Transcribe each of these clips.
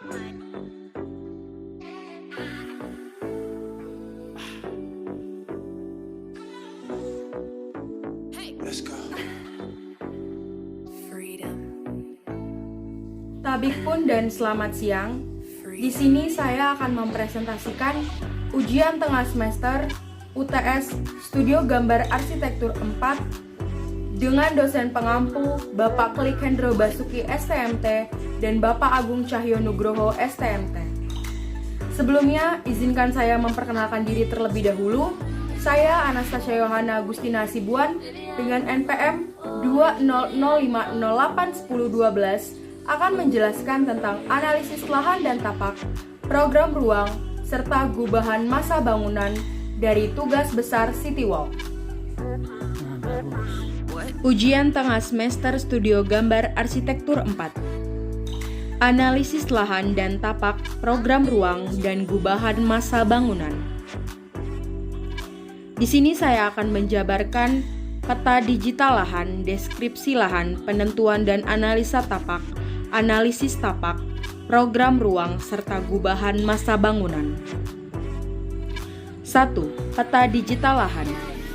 Let's go. Tabik pun dan selamat siang. Di sini saya akan mempresentasikan ujian tengah semester UTS Studio Gambar Arsitektur 4 dengan dosen pengampu Bapak Klik Hendro Basuki STMT dan Bapak Agung Cahyo Nugroho STMT. Sebelumnya, izinkan saya memperkenalkan diri terlebih dahulu. Saya Anastasia Yohana Agustina Sibuan dengan NPM 20050081012 akan menjelaskan tentang analisis lahan dan tapak, program ruang, serta gubahan masa bangunan dari tugas besar Citywalk. Ujian tengah semester Studio Gambar Arsitektur 4. Analisis lahan dan tapak, program ruang, dan gubahan masa bangunan. Di sini saya akan menjabarkan peta digital lahan, deskripsi lahan, penentuan dan analisa tapak, analisis tapak, program ruang, serta gubahan masa bangunan. 1. Peta digital lahan.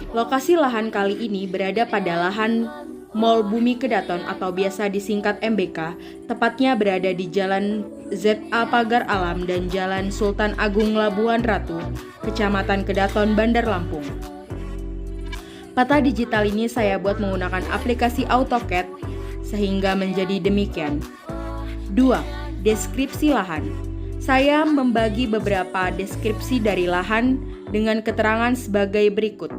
Lokasi lahan kali ini berada pada lahan Mall Bumi Kedaton atau biasa disingkat MBK, tepatnya berada di Jalan ZA Pagar Alam dan Jalan Sultan Agung Labuhan Ratu, Kecamatan Kedaton, Bandar Lampung. Peta digital ini saya buat menggunakan aplikasi AutoCAD sehingga menjadi demikian. 2. Deskripsi lahan. Saya membagi beberapa deskripsi dari lahan dengan keterangan sebagai berikut: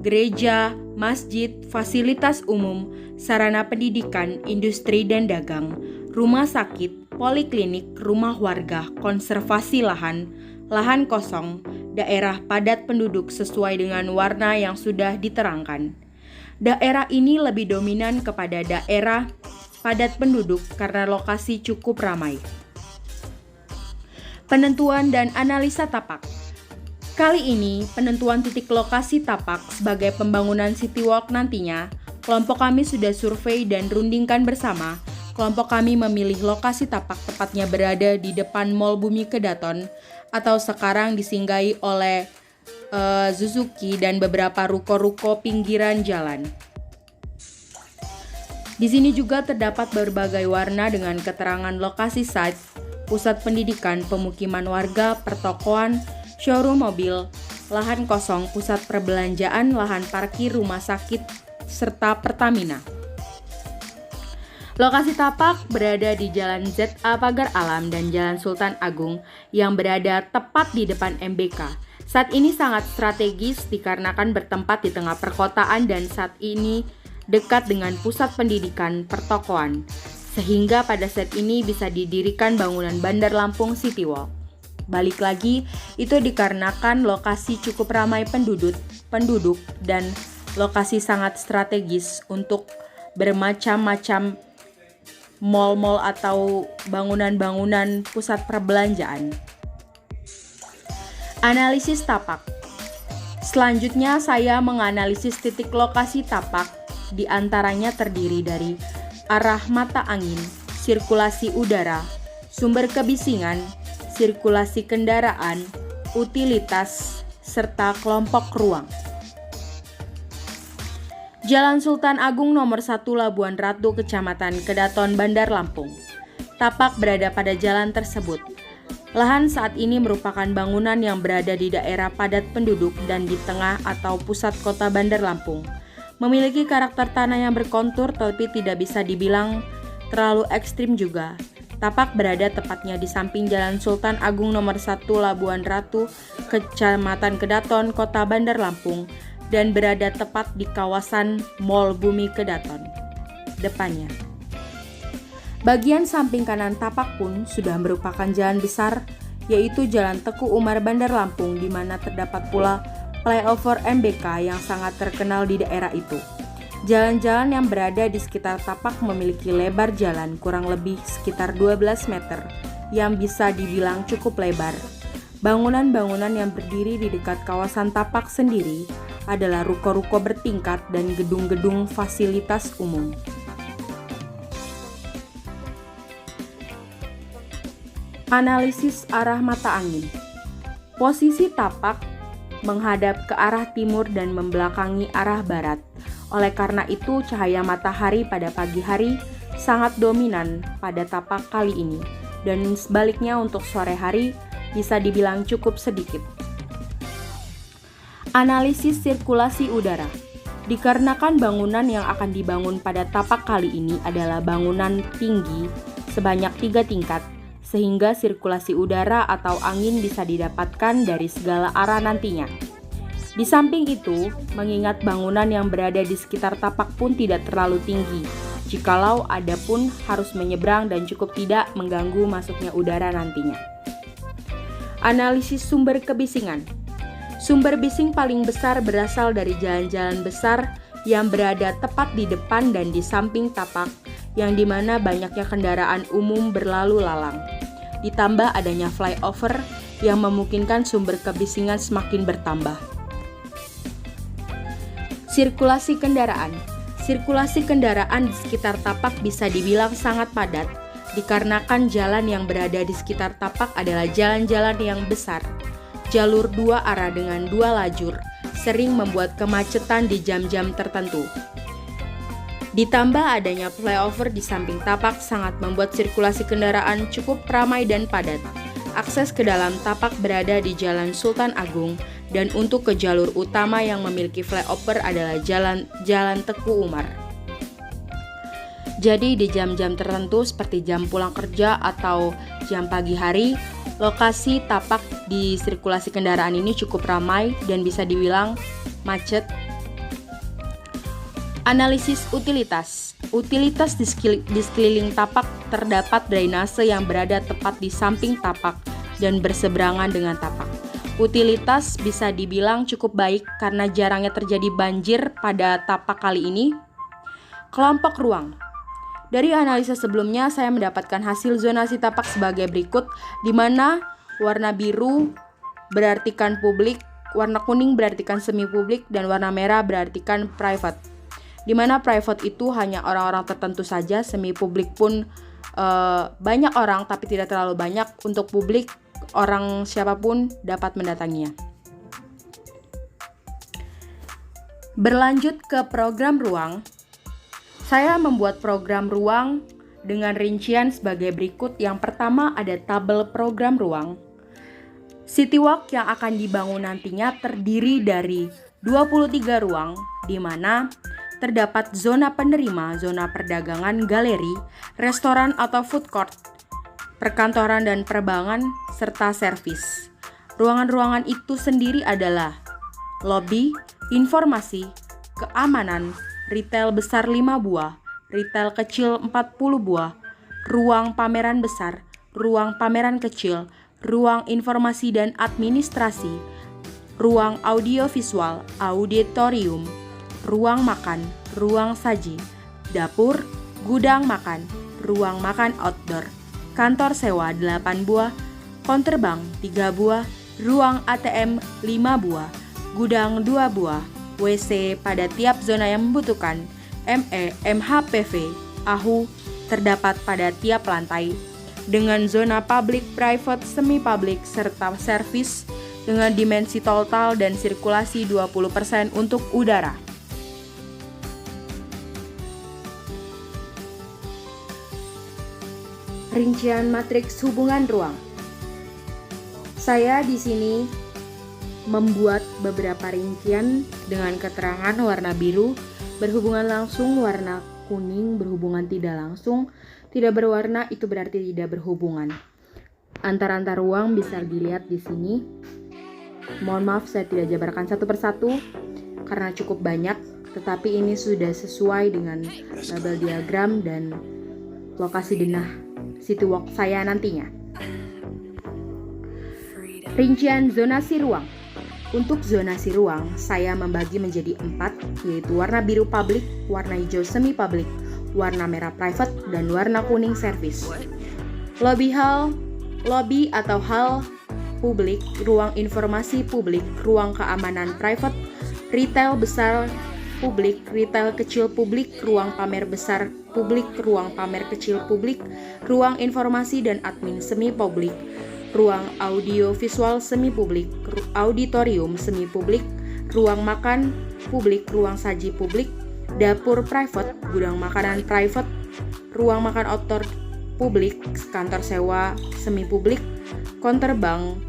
gereja, masjid, fasilitas umum, sarana pendidikan, industri dan dagang, rumah sakit, poliklinik, rumah warga, konservasi lahan, lahan kosong, daerah padat penduduk sesuai dengan warna yang sudah diterangkan. Daerah ini lebih dominan kepada daerah padat penduduk karena lokasi cukup ramai. Penentuan dan analisa tapak. Kali ini, penentuan titik lokasi tapak sebagai pembangunan Citywalk nantinya, kelompok kami sudah survei dan rundingkan bersama. Kelompok kami memilih lokasi tapak tepatnya berada di depan Mall Bumi Kedaton atau sekarang disinggahi oleh Suzuki dan beberapa ruko-ruko pinggiran jalan. Di sini juga terdapat berbagai warna dengan keterangan lokasi site, pusat pendidikan, pemukiman warga, pertokoan, showroom mobil, lahan kosong, pusat perbelanjaan, lahan parkir, rumah sakit, serta Pertamina. Lokasi tapak berada di Jalan ZA Pagar Alam dan Jalan Sultan Agung yang berada tepat di depan MBK. Saat ini sangat strategis dikarenakan bertempat di tengah perkotaan dan saat ini dekat dengan pusat pendidikan pertokoan, sehingga pada saat ini bisa didirikan bangunan Bandar Lampung Citywalk. Balik lagi, itu dikarenakan lokasi cukup ramai penduduk dan lokasi sangat strategis untuk bermacam-macam mal-mal atau bangunan-bangunan pusat perbelanjaan. Analisis tapak. Selanjutnya saya menganalisis titik lokasi tapak, di antaranya terdiri dari arah mata angin, sirkulasi udara, sumber kebisingan, sirkulasi kendaraan, utilitas, serta kelompok ruang. Jalan Sultan Agung nomor 1 Labuhan Ratu, Kecamatan Kedaton, Bandar Lampung. Tapak berada pada jalan tersebut. Lahan saat ini merupakan bangunan yang berada di daerah padat penduduk dan di tengah atau pusat kota Bandar Lampung. Memiliki karakter tanah yang berkontur tapi tidak bisa dibilang terlalu ekstrim juga. Tapak berada tepatnya di samping Jalan Sultan Agung nomor 1 Labuhan Ratu, Kecamatan Kedaton, Kota Bandar Lampung, dan berada tepat di kawasan Mall Bumi Kedaton depannya. Bagian samping kanan tapak pun sudah merupakan jalan besar, yaitu Jalan Teku Umar Bandar Lampung, di mana terdapat pula flyover MBK yang sangat terkenal di daerah itu. Jalan-jalan yang berada di sekitar tapak memiliki lebar jalan kurang lebih sekitar 12 meter yang bisa dibilang cukup lebar. Bangunan-bangunan yang berdiri di dekat kawasan tapak sendiri adalah ruko-ruko bertingkat dan gedung-gedung fasilitas umum. Analisis arah mata angin. Posisi tapak menghadap ke arah timur dan membelakangi arah barat. Oleh karena itu, cahaya matahari pada pagi hari sangat dominan pada tapak kali ini, dan sebaliknya untuk sore hari bisa dibilang cukup sedikit. Analisis sirkulasi udara. Dikarenakan bangunan yang akan dibangun pada tapak kali ini adalah bangunan tinggi sebanyak 3 tingkat, sehingga sirkulasi udara atau angin bisa didapatkan dari segala arah nantinya. Di samping itu, mengingat bangunan yang berada di sekitar tapak pun tidak terlalu tinggi, jikalau ada pun harus menyeberang dan cukup tidak mengganggu masuknya udara nantinya. Analisis sumber kebisingan. Sumber bising paling besar berasal dari jalan-jalan besar yang berada tepat di depan dan di samping tapak, yang dimana banyaknya kendaraan umum berlalu lalang. Ditambah adanya flyover yang memungkinkan sumber kebisingan semakin bertambah. Sirkulasi kendaraan. Sirkulasi kendaraan di sekitar tapak bisa dibilang sangat padat, dikarenakan jalan yang berada di sekitar tapak adalah jalan-jalan yang besar. Jalur 2 arah dengan 2 lajur sering membuat kemacetan di jam-jam tertentu. Ditambah adanya flyover di samping tapak sangat membuat sirkulasi kendaraan cukup ramai dan padat. Akses ke dalam tapak berada di Jalan Sultan Agung, dan untuk ke jalur utama yang memiliki flyover adalah Jalan Teku Umar. Jadi di jam-jam tertentu seperti jam pulang kerja atau jam pagi hari, lokasi tapak di sirkulasi kendaraan ini cukup ramai dan bisa dibilang macet. Analisis utilitas. Utilitas di sekeliling tapak terdapat drainase yang berada tepat di samping tapak dan berseberangan dengan tapak. Utilitas bisa dibilang cukup baik karena jarangnya terjadi banjir pada tapak kali ini. Kelompok ruang. Dari analisa sebelumnya, saya mendapatkan hasil zonasi tapak sebagai berikut, di mana warna biru berartikan publik, warna kuning berartikan semi publik, dan warna merah berartikan private. Di mana private itu hanya orang-orang tertentu saja, semi publik pun banyak orang tapi tidak terlalu banyak. Untuk publik, orang siapapun dapat mendatanginya. Berlanjut ke program ruang. Saya membuat program ruang dengan rincian sebagai berikut. Yang pertama ada tabel program ruang. City Walk yang akan dibangun nantinya terdiri dari 23 ruang, di mana terdapat zona penerima, zona perdagangan, galeri, restoran atau food court, perkantoran dan perbankan, serta servis. Ruangan-ruangan itu sendiri adalah lobi, informasi, keamanan, retail besar 5 buah, retail kecil 40 buah, ruang pameran besar, ruang pameran kecil, ruang informasi dan administrasi, ruang audiovisual, auditorium, ruang makan, ruang saji, dapur, gudang makan, ruang makan outdoor, kantor sewa 8 buah, konter bank 3 buah, ruang ATM 5 buah, gudang 2 buah, WC pada tiap zona yang membutuhkan, MHPV, AHU terdapat pada tiap lantai, dengan zona public, private, semi-public, serta servis dengan dimensi total dan sirkulasi 20% untuk udara. Rincian matriks hubungan ruang. Saya di sini membuat beberapa rincian dengan keterangan warna biru berhubungan langsung, warna kuning berhubungan tidak langsung, tidak berwarna itu berarti tidak berhubungan. Antar-antar ruang bisa dilihat di sini. Mohon maaf saya tidak jabarkan satu persatu karena cukup banyak, tetapi ini sudah sesuai dengan label diagram dan lokasi denah City Walk saya nantinya. Rincian zonasi ruang. Untuk zonasi ruang, saya membagi menjadi 4, yaitu warna biru publik, warna hijau semi publik, warna merah private, dan warna kuning service. Lobby atau hal publik, ruang informasi publik, ruang keamanan private, retail besar publik, retail kecil publik, ruang pamer besar publik, ruang pamer kecil publik, ruang informasi dan admin semi publik, ruang audio visual semi publik, auditorium semi publik, ruang makan publik, ruang saji publik, dapur private, gudang makanan private, ruang makan outdoor publik, kantor sewa semi publik, konter bank,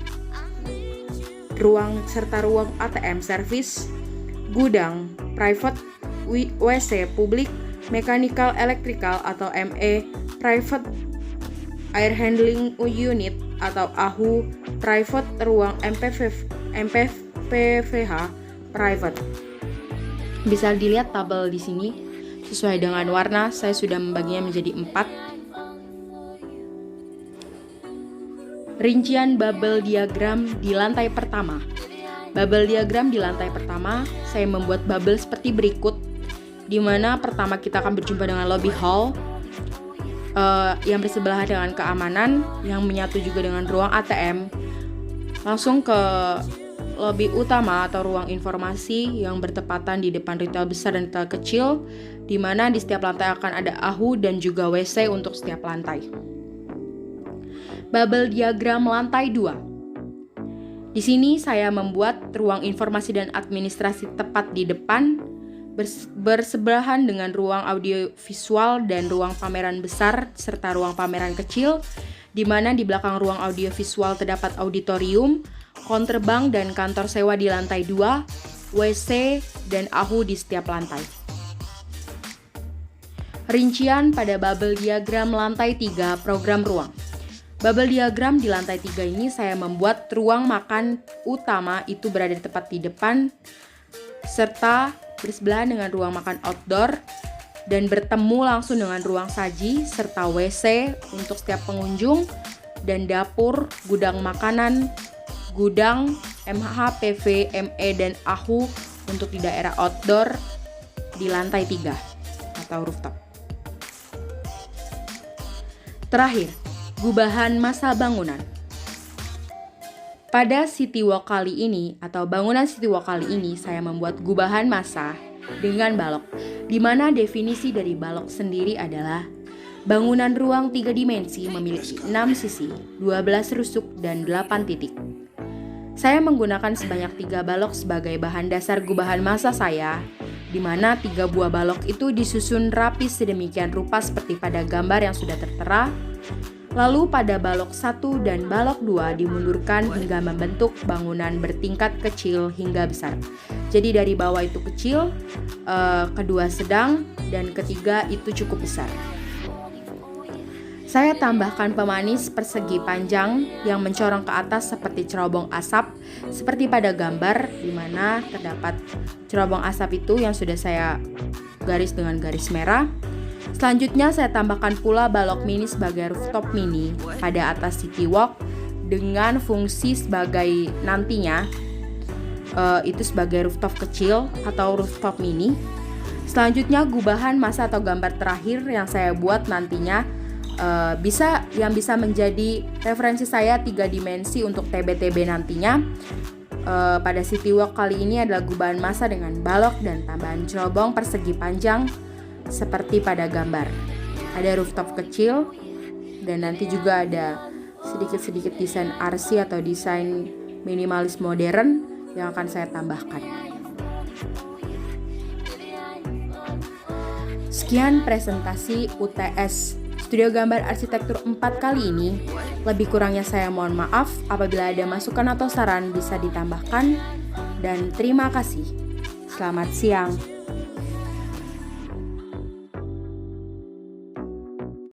ruang serta ruang ATM service, gudang private, WC publik, mechanical electrical atau ME private, air handling unit atau AHU private, ruang MPVH private. Bisa dilihat tabel di sini sesuai dengan warna. Saya sudah membaginya menjadi 4. Rincian bubble diagram di lantai pertama. Bubble diagram di lantai pertama, saya membuat bubble seperti berikut, di mana pertama kita akan berjumpa dengan lobby hall yang bersebelahan dengan keamanan, yang menyatu juga dengan ruang ATM, langsung ke lobby utama atau ruang informasi yang bertepatan di depan retail besar dan retail kecil, di mana di setiap lantai akan ada AHU dan juga WC untuk setiap lantai. Bubble diagram lantai 2. Di sini saya membuat ruang informasi dan administrasi tepat di depan, bersebelahan dengan ruang audio visual dan ruang pameran besar serta ruang pameran kecil, di mana di belakang ruang audio visual terdapat auditorium, konter bank dan kantor sewa di lantai 2, WC dan AHU di setiap lantai. Rincian pada bubble diagram lantai 3 program ruang. Bubble diagram di lantai 3 ini saya membuat ruang makan utama itu berada tepat di depan, serta bersebelahan dengan ruang makan outdoor dan bertemu langsung dengan ruang saji serta WC untuk setiap pengunjung, dan dapur, gudang makanan, gudang, MH, PV, ME, dan AHU untuk di daerah outdoor di lantai 3 atau rooftop. Terakhir, gubahan masa bangunan. Pada City Walk kali ini atau bangunan City Walk kali ini saya membuat gubahan masa dengan balok, di mana definisi dari balok sendiri adalah bangunan ruang 3 dimensi memiliki 6 sisi, 12 rusuk dan 8 titik. Saya menggunakan sebanyak 3 balok sebagai bahan dasar gubahan masa saya, di mana 3 buah balok itu disusun rapi sedemikian rupa seperti pada gambar yang sudah tertera. Lalu pada balok 1 dan balok 2 dimundurkan hingga membentuk bangunan bertingkat kecil hingga besar. Jadi dari bawah itu kecil, kedua sedang, dan ketiga itu cukup besar. Saya tambahkan pemanis persegi panjang yang mencorong ke atas seperti cerobong asap, seperti pada gambar di mana terdapat cerobong asap itu yang sudah saya garis dengan garis merah. Selanjutnya saya tambahkan pula balok mini sebagai rooftop mini pada atas City Walk dengan fungsi sebagai nantinya itu sebagai rooftop kecil atau rooftop mini. Selanjutnya gubahan masa atau gambar terakhir yang saya buat nantinya bisa menjadi referensi saya 3 dimensi untuk TBTB nantinya. Pada City Walk kali ini adalah gubahan masa dengan balok dan tambahan cerobong persegi panjang seperti pada gambar. Ada rooftop kecil dan nanti juga ada sedikit-sedikit desain RC atau desain minimalis modern yang akan saya tambahkan. Sekian presentasi UTS Studio Gambar Arsitektur 4 kali ini. Lebih kurangnya saya mohon maaf. Apabila ada masukan atau saran bisa ditambahkan. Dan terima kasih. Selamat siang.